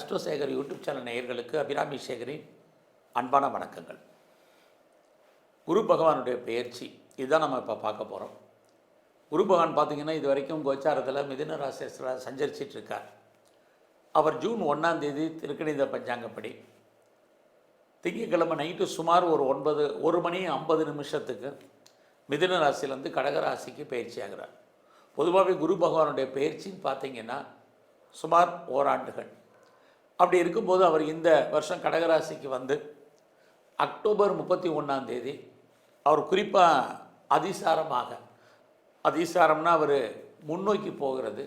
அஸ்ட்ரோசேகர் YouTube channel நேயர்களுக்கு அபிராமி சேகரின் அன்பான வணக்கங்கள். குரு பகவானுடைய பெயர்ச்சி இதுதான் நம்ம இப்போ பார்க்க போகிறோம். குரு பகவான் பார்த்திங்கன்னா இது வரைக்கும் கோச்சாரத்தில் மிதுன ராசியில் சஞ்சரிச்சிட்டு இருக்கார். அவர் ஜூன் 1ஆம் தேதி திருக்கணித பஞ்சாங்கப்படி திங்கட்கிழமை நைட்டு சுமார் ஒரு 1:50 மிதுன ராசியிலேருந்து கடகராசிக்கு பயிற்சி ஆகிறார். பொதுவாகவே குரு பகவானுடைய பயிற்சின்னு பார்த்திங்கன்னா சுமார் ஓராண்டுகள். அப்படி இருக்கும்போது அவர் இந்த வருஷம் கடகராசிக்கு வந்து அக்டோபர் 31ஆம் தேதி அவர் குறிப்பாக அதிசாரம்னா அவர் முன்னோக்கி போகிறது.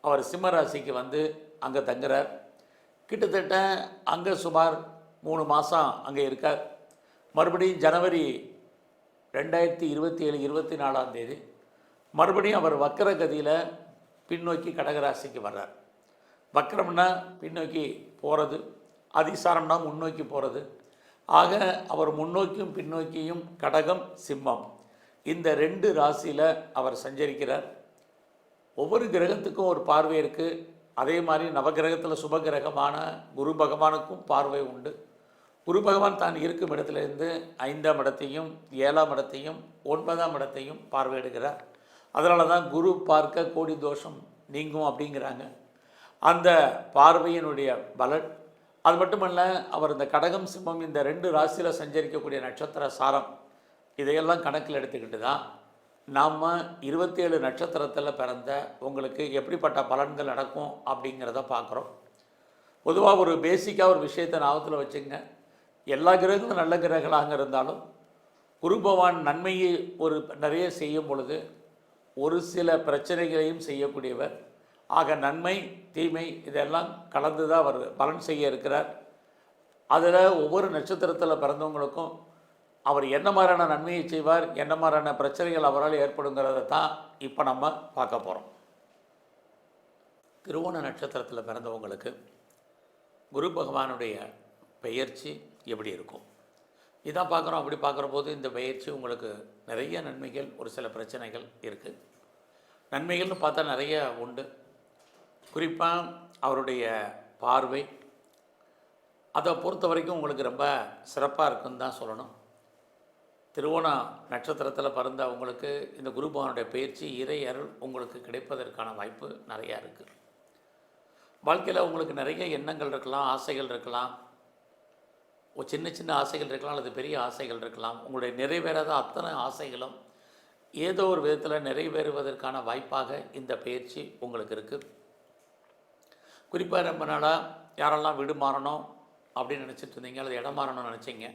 அவர் சிம்மராசிக்கு வந்து அங்கே தங்குறார். கிட்டத்தட்ட அங்கே சுமார் 3 மாதம் அங்கே இருக்கார். மறுபடியும் ஜனவரி 2027 24ஆம் தேதி மறுபடியும் அவர் வக்கரகதியில் பின்னோக்கி கடகராசிக்கு வர்றார். வக்கரம்னா பின்னோக்கி போகிறது, அதிசாரம்னா முன்னோக்கி போகிறது. ஆக அவர் முன்னோக்கியும் பின்னோக்கியும் கடகம் சிம்மம் இந்த 2 ராசியில் அவர் சஞ்சரிக்கிறார். ஒவ்வொரு கிரகத்துக்கும் ஒரு பார்வை இருக்குது. அதே மாதிரி நவகிரகத்தில் சுபகிரகமான குரு பகவானுக்கும் பார்வை உண்டு. குரு பகவான் தான் இருக்கும் இடத்துலேருந்து 5ஆம் இடத்தையும் 7ஆம் இடத்தையும் 9ஆம் இடத்தையும் பார்வையிடுகிறார். அதனால தான் குரு பார்க்க கோடி தோஷம் நீங்கும் அப்படிங்கிறாங்க. அந்த பார்வையினுடைய பலன் அது மட்டுமல்ல, அவர் இந்த கடகம் சிம்மம் இந்த 2 ராசியில் சஞ்சரிக்கக்கூடிய நட்சத்திர சாரம் இதையெல்லாம் கணக்கில் எடுத்துக்கிட்டு தான் நாம் 27 நட்சத்திரத்தில் பிறந்த உங்களுக்கு எப்படிப்பட்ட பலன்கள் நடக்கும் அப்படிங்கிறத பார்க்குறோம். பொதுவாக ஒரு பேசிக்காக ஒரு விஷயத்தை ஞாபகத்தில் வச்சுங்க. எல்லா கிரகங்களும் நல்ல கிரகங்களாக இருந்தாலும் குரு பகவான் நன்மையை நிறைய செய்யும் பொழுது ஒரு சில பிரச்சனைகளையும் செய்யக்கூடியவர். ஆக நன்மை தீமை இதெல்லாம் கலந்து தான் அவர் பலன் செய்ய இருக்கிறார். அதில் ஒவ்வொரு நட்சத்திரத்தில் பிறந்தவங்களுக்கும் அவர் என்ன மாதிரியான நன்மையை செய்வார், என்ன மாதிரியான பிரச்சனைகள் அவரால் ஏற்படுங்கிறத தான் இப்போ நம்ம பார்க்க போகிறோம். திருவோண நட்சத்திரத்தில் பிறந்தவங்களுக்கு குரு பகவானுடைய பெயர்ச்சி எப்படி இருக்கும் இதான் பார்க்குறோம். அப்படி பார்க்குற போது இந்த பயிற்சி உங்களுக்கு நிறைய நன்மைகள், ஒரு சில பிரச்சனைகள் இருக்குது. நன்மைகள்னு பார்த்தா நிறைய உண்டு. குறிப்பாக அவருடைய பார்வை அதை பொறுத்த வரைக்கும் உங்களுக்கு ரொம்ப சிறப்பாக இருக்குன்னு தான் சொல்லணும். திருவோண நட்சத்திரத்தில் பிறந்த உங்களுக்கு இந்த குரு பகவானுடைய பயிற்சி இறை அருள் உங்களுக்கு கிடைப்பதற்கான வாய்ப்பு நிறையா இருக்குது. வாழ்க்கையில் உங்களுக்கு நிறைய எண்ணங்கள் இருக்கலாம், ஆசைகள் இருக்கலாம். ஒரு சின்ன சின்ன ஆசைகள் இருக்கலாம், அல்லது பெரிய ஆசைகள் இருக்கலாம். உங்களுடைய நிறைவேறாத அத்தனை ஆசைகளும் ஏதோ ஒரு விதத்தில் நிறைவேறுவதற்கான வாய்ப்பாக இந்த பயிற்சி உங்களுக்கு இருக்குது. குறிப்பாக ரொம்ப நாளாக யாரெல்லாம் வீடு மாறணும் அப்படின்னு நினச்சிட்டு இருந்தீங்க, அல்லது இடம் மாறணும்னு நினச்சிங்க,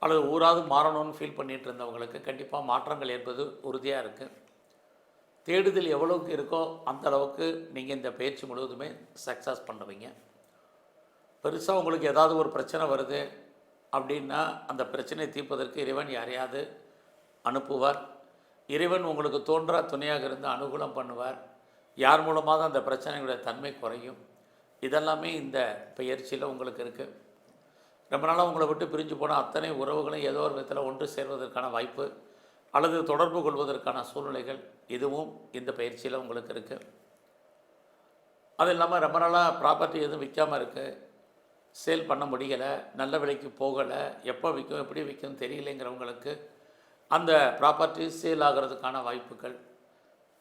அல்லது ஊராவது மாறணும்னு ஃபீல் பண்ணிகிட்டு இருந்தவங்களுக்கு கண்டிப்பாக மாற்றங்கள் ஏற்பது உறுதியாக இருக்குது. தேடுதல் எவ்வளோக்கு இருக்கோ அந்த அளவுக்கு நீங்கள் இந்த பயிற்சி முழுவதுமே சக்ஸஸ் பண்ணுவீங்க. பெருசாக உங்களுக்கு ஏதாவது ஒரு பிரச்சனை வருது அப்படின்னா அந்த பிரச்சனையை தீர்ப்பதற்கு இறைவன் யாரையாவது அனுப்புவார். இறைவன் உங்களுக்கு தோன்றா துணையாக இருந்து அனுகூலம் பண்ணுவார். யார் மூலமாக அந்த பிரச்சனைகளுடைய தன்மை குறையும். இதெல்லாமே இந்த பயிற்சியில் உங்களுக்கு இருக்குது. ரொம்ப நாளாக உங்களை விட்டு பிரிஞ்சு போன அத்தனை உறவுகளும் ஏதோ ஒரு விதத்தில் ஒன்று சேர்வதற்கான வாய்ப்பு அல்லது தொடர்பு கொள்வதற்கான சூழ்நிலைகள் இதுவும் இந்த பயிற்சியில் உங்களுக்கு இருக்குது. அது இல்லாமல் ரொம்ப நாளாக ப்ராப்பர்ட்டி எதுவும் விற்காமல் இருக்குது, சேல் பண்ண முடியலை, நல்ல விலைக்கு போகலை, எப்போ விற்கும் எப்படி விற்கும் தெரியலைங்கிறவங்களுக்கு அந்த ப்ராப்பர்ட்டி சேல் ஆகிறதுக்கான வாய்ப்புகள்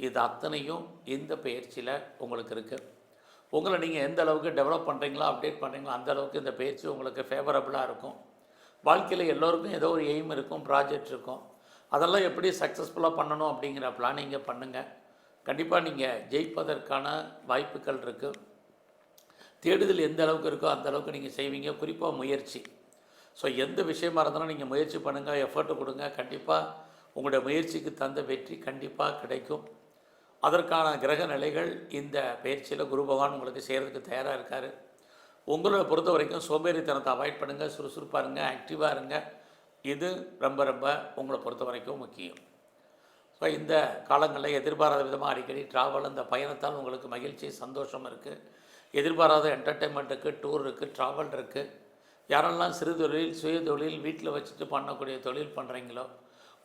இது அத்தனையும் இந்த பயிற்சியில் உங்களுக்கு இருக்குது. உங்களை நீங்கள் எந்த அளவுக்கு டெவலப் பண்ணுறீங்களோ, அப்டேட் பண்ணுறீங்களோ அந்த அளவுக்கு இந்த பயிற்சி உங்களுக்கு ஃபேவரபுளாக இருக்கும். வாழ்க்கையில் எல்லோருக்கும் ஏதோ ஒரு எய்ம் இருக்கும், ப்ராஜெக்ட் இருக்கும். அதெல்லாம் எப்படி சக்ஸஸ்ஃபுல்லாக பண்ணணும் அப்படிங்கிற பிளானிங்கை பண்ணுங்கள். கண்டிப்பாக நீங்கள் ஜெயிப்பதற்கான வாய்ப்புகள் இருக்குது. தேடுதல் எந்த அளவுக்கு இருக்கோ அந்த அளவுக்கு நீங்கள் செய்வீங்க. குறிப்பாக முயற்சி. ஸோ எந்த விஷயமா இருந்தாலும் நீங்கள் முயற்சி பண்ணுங்கள், எஃபர்ட்டு கொடுங்க. கண்டிப்பாக உங்களுடைய முயற்சிக்கு தந்த வெற்றி கண்டிப்பாக கிடைக்கும். அதற்கான கிரக நிலைகள் இந்த பயிற்சியில் குரு பகவான் உங்களுக்கு செய்கிறதுக்கு தயாராக இருக்கார். உங்களை பொறுத்த வரைக்கும் சோம்பேறித்தனத்தை அவாய்ட் பண்ணுங்கள், சுறுசுறுப்பாக இருங்க, ஆக்டிவாக இருங்க. இது ரொம்ப ரொம்ப உங்களை பொறுத்த வரைக்கும் முக்கியம். ஸோ இந்த காலங்களில் எதிர்பாராத விதமாக அடிக்கடி ட்ராவல், அந்த பயணத்தால் உங்களுக்கு மகிழ்ச்சி சந்தோஷம் இருக்குது. எதிர்பாராத என்டர்டெயின்மெண்ட் இருக்குது, டூர் இருக்குது, ட்ராவல் இருக்குது. யாரெல்லாம் சிறு தொழில், சுய தொழில், வீட்டில் வச்சுட்டு பண்ணக்கூடிய தொழில் பண்ணுறீங்களோ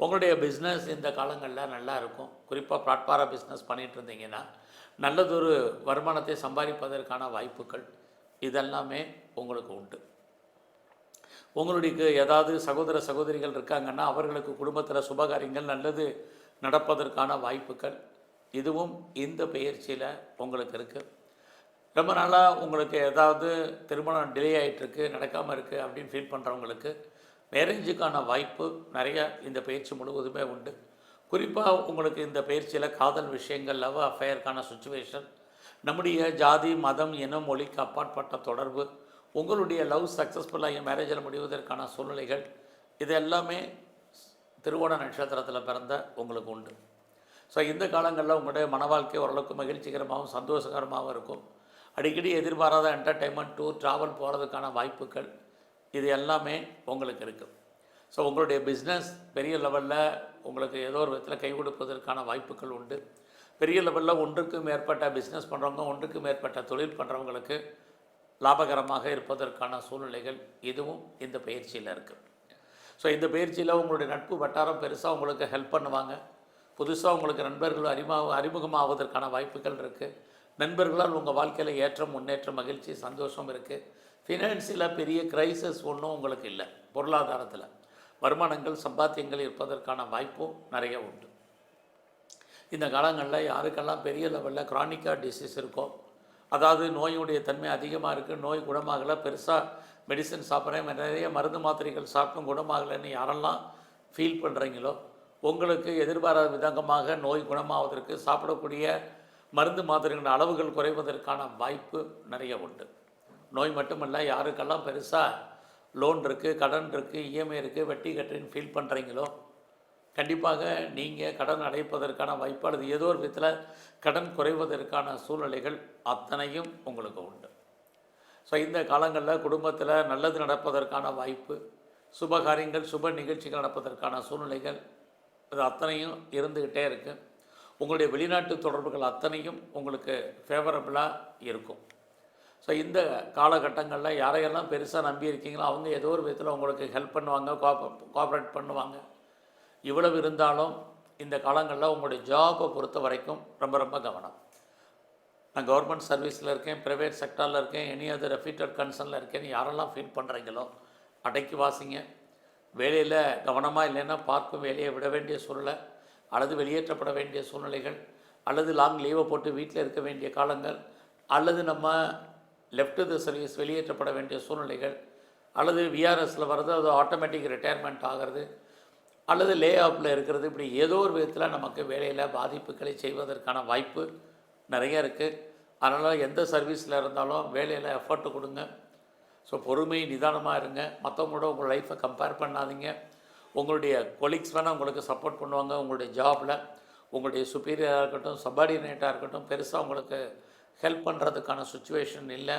உங்களுடைய பிஸ்னஸ் இந்த காலங்களில் நல்லா இருக்கும். குறிப்பாக பிளாட்ஃபார பிஸ்னஸ் பண்ணிகிட்டு இருந்தீங்கன்னா நல்லதொரு வருமானத்தை சம்பாதிப்பதற்கான வாய்ப்புகள் இதெல்லாமே உங்களுக்கு உண்டு. உங்களுக்கு ஏதாவது சகோதர சகோதரிகள் இருக்காங்கன்னா அவர்களுக்கு குடும்பத்தில் சுபகாரியங்கள் நல்லது நடப்பதற்கான வாய்ப்புகள் இதுவும் இந்த பெயர்ச்சியில் உங்களுக்கு இருக்குது. ரொம்ப நாளாக உங்களுக்கு ஏதாவது திருமணம் டிலே ஆகிட்டுருக்கு, நடக்காமல் இருக்குது அப்படின்னு ஃபீல் பண்ணுறவங்களுக்கு மேரேஜுக்கான வாய்ப்பு நிறையா இந்த பயிற்சி முழுவதுமே உண்டு. குறிப்பாக உங்களுக்கு இந்த பயிற்சியில் காதல் விஷயங்கள், லவ் அஃபேருக்கான சுச்சுவேஷன், நம்முடைய ஜாதி மதம் இனம் மொழிக்கு அப்பாற்பட்ட தொடர்பு, உங்களுடைய லவ் சக்ஸஸ்ஃபுல்லாக மேரேஜில் முடிவதற்கான சூழ்நிலைகள், இது எல்லாமே திருவோண நட்சத்திரத்தில் பிறந்த உங்களுக்கு உண்டு. ஸோ இந்த காலங்களில் உங்களுடைய மன வாழ்க்கை ஓரளவுக்கு மகிழ்ச்சிகரமாகவும் சந்தோஷகரமாகவும் இருக்கும். அடிக்கடி எதிர்பாராத என்டர்டைன்மெண்ட், டூர், ட்ராவல் போகிறதுக்கான வாய்ப்புகள் இது எல்லாமே உங்களுக்கு இருக்குது. ஸோ உங்களுடைய பிஸ்னஸ் பெரிய லெவலில் உங்களுக்கு ஏதோ ஒரு விதத்தில் கை கொடுப்பதற்கான வாய்ப்புகள் உண்டு. பெரிய லெவலில் ஒன்றுக்கு மேற்பட்ட பிஸ்னஸ் பண்ணுறவங்க, ஒன்றுக்கு மேற்பட்ட தொழில் பண்ணுறவங்களுக்கு லாபகரமாக இருப்பதற்கான சூழ்நிலைகள் இதுவும் இந்த பயிற்சியில் இருக்குது. ஸோ இந்த பயிற்சியில் உங்களுடைய நட்பு வட்டாரம் பெருசாக உங்களுக்கு ஹெல்ப் பண்ணுவாங்க. புதுசாக உங்களுக்கு நண்பர்கள் அறிமுகமாவதற்கான வாய்ப்புகள் இருக்குது. நண்பர்களால் உங்கள் வாழ்க்கையில் ஏற்றம், முன்னேற்றம், மகிழ்ச்சி, சந்தோஷம் இருக்குது. ஃபினான்சியலாக பெரிய கிரைசஸ் ஒன்றும் உங்களுக்கு இல்லை. பொருளாதாரத்தில் வருமானங்கள், சம்பாத்தியங்கள் இருப்பதற்கான வாய்ப்பும் நிறைய உண்டு. இந்த காலங்களில் யாருக்கெல்லாம் பெரிய லெவலில் க்ரானிக்காக டிசீஸ் இருக்கோ, அதாவது நோயுடைய தன்மை அதிகமாக இருக்குது, நோய் குணமாகலை, பெருசாக மெடிசன் சாப்பிட்றேன், நிறைய மருந்து மாத்திரைகள் சாப்பிட்டும் குணமாகலைன்னு யாரெல்லாம் ஃபீல் பண்ணுறீங்களோ, உங்களுக்கு எதிர்பாராத விதமாக நோய் குணமாவதற்கு சாப்பிடக்கூடிய மருந்து மாத்திரைகளின் அளவுகள் குறைவதற்கான வாய்ப்பு நிறைய உண்டு. நோய் மட்டுமல்ல, யாருக்கெல்லாம் பெருசாக லோன் இருக்குது, கடன் இருக்குது, இஎம்ஐ இருக்குது, வட்டி கட்டுறேன்னு ஃபீல் பண்ணுறீங்களோ, கண்டிப்பாக நீங்கள் கடன் அடைப்பதற்கான வாய்ப்பு அல்லது ஏதோ ஒரு விதத்தில் கடன் குறைவதற்கான சூழ்நிலைகள் அத்தனையும் உங்களுக்கு உண்டு. ஸோ இந்த காலங்களில் குடும்பத்தில் நல்லது நடப்பதற்கான வாய்ப்பு, சுபகாரியங்கள், சுப நிகழ்ச்சிகள் நடப்பதற்கான சூழ்நிலைகள் இது அத்தனையும் இருந்துக்கிட்டே இருக்குது. உங்களுடைய வெளிநாட்டு தொடர்புகள் அத்தனையும் உங்களுக்கு ஃபேவரபுளாக இருக்கும். ஸோ இந்த காலகட்டங்களில் யாரையெல்லாம் பெருசாக நம்பி இருக்கீங்களோ அவங்க ஏதோ ஒரு விதத்தில் உங்களுக்கு ஹெல்ப் பண்ணுவாங்க, கோஆப்ரேட் பண்ணுவாங்க. இவ்வளவு இருந்தாலும் இந்த காலங்களில் உங்களுடைய ஜாபை பொறுத்த வரைக்கும் ரொம்ப ரொம்ப கவனம். நான் கவர்மெண்ட் சர்வீஸில் இருக்கேன், ப்ரைவேட் செக்டாரில் இருக்கேன், எனி அதர் ரெஃப்யூட்டட் கன்சர்னில் இருக்கேன்னு யாரெல்லாம் ஃபீல் பண்ணுறீங்களோ அடக்கி வாசிங்க. வேலையில் கவனமாக இல்லைன்னா பார்க்கும் வேலையை விட வேண்டிய சூழ்நிலை அல்லது வெளியேற்றப்பட வேண்டிய சூழ்நிலைகள் அல்லது லாங் லீவை போட்டு வீட்டில் இருக்க வேண்டிய காலங்கள் அல்லது நம்ம லெஃப்ட் த சர்வீஸ் வெளியேற்றப்பட வேண்டிய சூழ்நிலைகள் அல்லது விஆர்எஸில் வர்றது, அது ஆட்டோமேட்டிக் ரிட்டையர்மெண்ட் ஆகிறது அல்லது லே ஆஃபில் இருக்கிறது, இப்படி ஏதோ ஒரு விதத்தில் நமக்கு வேலையில் பாதிப்புகளை செய்வதற்கான வாய்ப்பு நிறைய இருக்குது. அதனால் எந்த சர்வீஸில் இருந்தாலும் வேலையில் எஃபர்ட்டு கொடுங்க. ஸோ பொறுமை, நிதானமாக இருங்க. மற்றவங்களோட உங்கள் லைஃப்பை கம்பேர் பண்ணாதீங்க. உங்களுடைய கொலீக்ஸ் வேணால் உங்களுக்கு சப்போர்ட் பண்ணுவாங்க. உங்களுடைய ஜாபில் உங்களுடைய சுப்பீரியராக இருக்கட்டும், சப்பார்டினேட்டாக இருக்கட்டும், பெருசாக உங்களுக்கு ஹெல்ப் பண்ணுறதுக்கான சுச்சுவேஷன் இல்லை.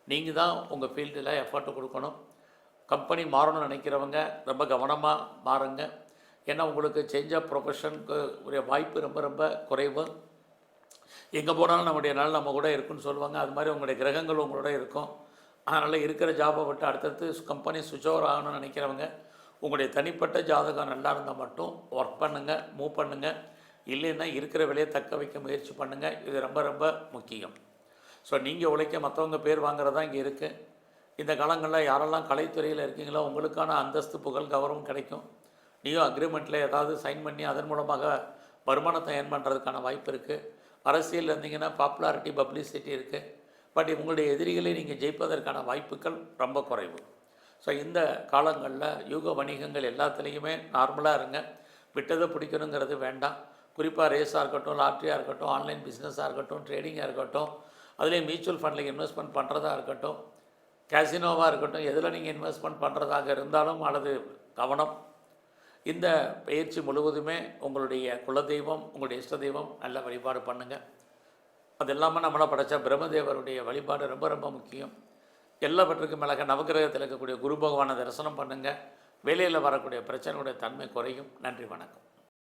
நீங்கள் தான் உங்கள் ஃபீல்டில் எஃபர்ட்டு கொடுக்கணும். கம்பெனி மாறணும்னு நினைக்கிறவங்க ரொம்ப கவனமாக மாறுங்க. ஏன்னா உங்களுக்கு சேஞ்ச் ஆஃப் ப்ரொஃபஷனுக்கு உரிய வாய்ப்பு ரொம்ப ரொம்ப குறைவு. எங்கே போனாலும் நம்முடைய நாள் நம்ம கூட இருக்குன்னு சொல்லுவாங்க. அது மாதிரி உங்களுடைய கிரகங்கள் உங்களோட இருக்கும். அதனால் இருக்கிற ஜாபை விட்டு அடுத்தடுத்து கம்பெனி சுவிட்ச் ஓவர் ஆகணும்னு நினைக்கிறவங்க உங்களுடைய தனிப்பட்ட ஜாதகம் நல்லா இருந்தால் மட்டும் ஒர்க் பண்ணுங்கள், மூவ் பண்ணுங்கள். இல்லைன்னா இருக்கிற வேலையை தக்க வைக்க முயற்சி பண்ணுங்கள். இது ரொம்ப ரொம்ப முக்கியம். ஸோ நீங்கள் உழைக்க மற்றவங்க பேர் வாங்குறதா இங்கே இருக்குது. இந்த காலங்களில் யாரெல்லாம் கலைத்துறையில் இருக்கீங்களோ உங்களுக்கான அந்தஸ்து, புகழ், கௌரவம் கிடைக்கும். நீயும் அக்ரிமெண்ட்டில் ஏதாவது சைன் பண்ணி அதன் மூலமாக வருமானத்தை ஏர்ன் பண்ணுறதுக்கான வாய்ப்பு இருக்குது. அரசியல் இருந்தீங்கன்னா பாப்புலாரிட்டி, பப்ளிசிட்டி இருக்குது. பட் உங்களுடைய எதிரிகளை நீங்கள் ஜெயிப்பதற்கான வாய்ப்புகள் ரொம்ப குறைவு. ஸோ இந்த காலங்களில் யூக வணிகங்கள் எல்லாத்துலேயுமே நார்மலாக இருங்க. விட்டதை பிடிக்கணுங்கிறது வேண்டாம். குறிப்பாக ரேஸாக இருக்கட்டும், லாட்ரியாக இருக்கட்டும், ஆன்லைன் பிஸ்னஸாக இருக்கட்டும், ட்ரேடிங்காக இருக்கட்டும், அதுலேயும் மியூச்சுவல் ஃபண்டில் இன்வெஸ்ட்மெண்ட் பண்ணுறதா இருக்கட்டும், கேசினோவாக இருக்கட்டும், எதில் நீங்கள் இன்வெஸ்ட்மெண்ட் பண்ணுறதாக இருந்தாலும் அல்லது கவனம். இந்த பயிற்சி முழுவதுமே உங்களுடைய குலதெய்வம், உங்களுடைய இஷ்ட தெய்வம் நல்ல வழிபாடு பண்ணுங்கள். அது இல்லாமல் நம்மளை படைத்த பிரம்மதேவருடைய வழிபாடு ரொம்ப ரொம்ப முக்கியம். எல்லாவற்றுக்கும் மேலாக நவகிரகத்தில் இருக்கக்கூடிய குரு பகவானை தரிசனம் பண்ணுங்கள். வேலையில் வரக்கூடிய பிரச்சனையுடைய தன்மை குறையும். நன்றி, வணக்கம்.